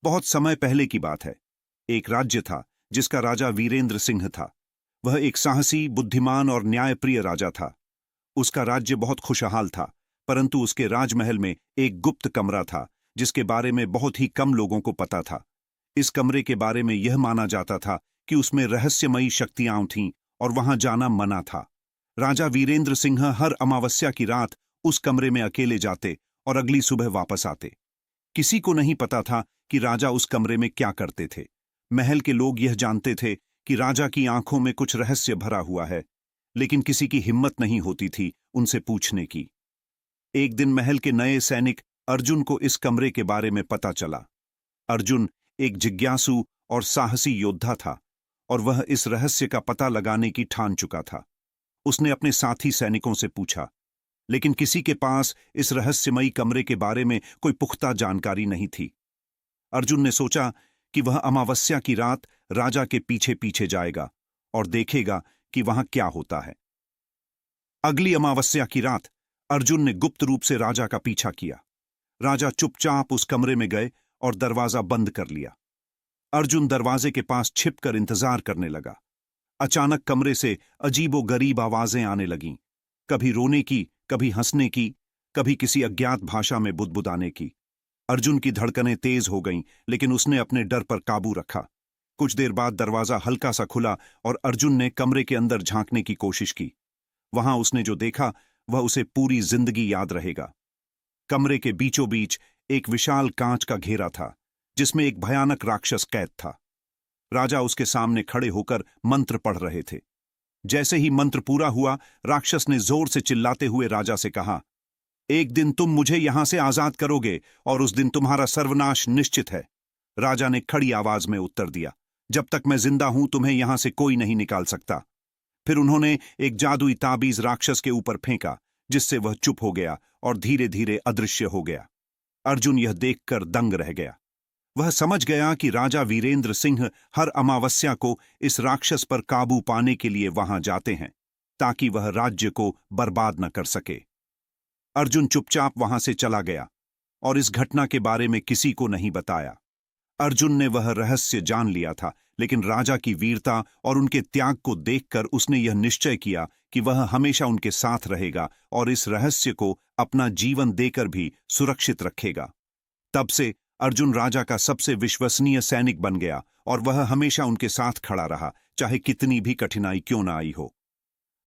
बहुत समय पहले की बात है। एक राज्य था जिसका राजा वीरेंद्र सिंह था। वह एक साहसी, बुद्धिमान और न्यायप्रिय राजा था। उसका राज्य बहुत खुशहाल था, परंतु उसके राजमहल में एक गुप्त कमरा था जिसके बारे में बहुत ही कम लोगों को पता था। इस कमरे के बारे में यह माना जाता था कि उसमें रहस्यमयी शक्तियां थीं और वहां जाना मना था। राजा वीरेंद्र सिंह हर अमावस्या की रात उस कमरे में अकेले जाते और अगली सुबह वापस आते। किसी को नहीं पता था कि राजा उस कमरे में क्या करते थे। महल के लोग यह जानते थे कि राजा की आंखों में कुछ रहस्य भरा हुआ है, लेकिन किसी की हिम्मत नहीं होती थी उनसे पूछने की। एक दिन महल के नए सैनिक अर्जुन को इस कमरे के बारे में पता चला। अर्जुन एक जिज्ञासु और साहसी योद्धा था और वह इस रहस्य का पता लगाने की ठान चुका था। उसने अपने साथी सैनिकों से पूछा, लेकिन किसी के पास इस रहस्यमयी कमरे के बारे में कोई पुख्ता जानकारी नहीं थी। अर्जुन ने सोचा कि वह अमावस्या की रात राजा के पीछे पीछे जाएगा और देखेगा कि वहां क्या होता है। अगली अमावस्या की रात अर्जुन ने गुप्त रूप से राजा का पीछा किया। राजा चुपचाप उस कमरे में गए और दरवाजा बंद कर लिया। अर्जुन दरवाजे के पास छिपकर इंतजार करने लगा। अचानक कमरे से अजीबोगरीब आवाजें आने लगीं, कभी रोने की, कभी हंसने की, कभी किसी अज्ञात भाषा में बुदबुदाने की। अर्जुन की धड़कनें तेज हो गईं, लेकिन उसने अपने डर पर काबू रखा। कुछ देर बाद दरवाजा हल्का सा खुला और अर्जुन ने कमरे के अंदर झांकने की कोशिश की। वहां उसने जो देखा वह उसे पूरी जिंदगी याद रहेगा। कमरे के बीचों बीच एक विशाल कांच का घेरा था जिसमें एक भयानक राक्षस कैद था। राजा उसके सामने खड़े होकर मंत्र पढ़ रहे थे। जैसे ही मंत्र पूरा हुआ, राक्षस ने जोर से चिल्लाते हुए राजा से कहा, एक दिन तुम मुझे यहां से आजाद करोगे और उस दिन तुम्हारा सर्वनाश निश्चित है। राजा ने खड़ी आवाज में उत्तर दिया, जब तक मैं जिंदा हूं तुम्हें यहां से कोई नहीं निकाल सकता। फिर उन्होंने एक जादुई ताबीज राक्षस के ऊपर फेंका, जिससे वह चुप हो गया और धीरे धीरे अदृश्य हो गया। अर्जुन यह देखकर दंग रह गया। वह समझ गया कि राजा वीरेंद्र सिंह हर अमावस्या को इस राक्षस पर काबू पाने के लिए वहां जाते हैं, ताकि वह राज्य को बर्बाद न कर सके। अर्जुन चुपचाप वहां से चला गया और इस घटना के बारे में किसी को नहीं बताया। अर्जुन ने वह रहस्य जान लिया था, लेकिन राजा की वीरता और उनके त्याग को देखकर उसने यह निश्चय किया कि वह हमेशा उनके साथ रहेगा और इस रहस्य को अपना जीवन देकर भी सुरक्षित रखेगा। तब से अर्जुन राजा का सबसे विश्वसनीय सैनिक बन गया और वह हमेशा उनके साथ खड़ा रहा, चाहे कितनी भी कठिनाई क्यों न आई हो।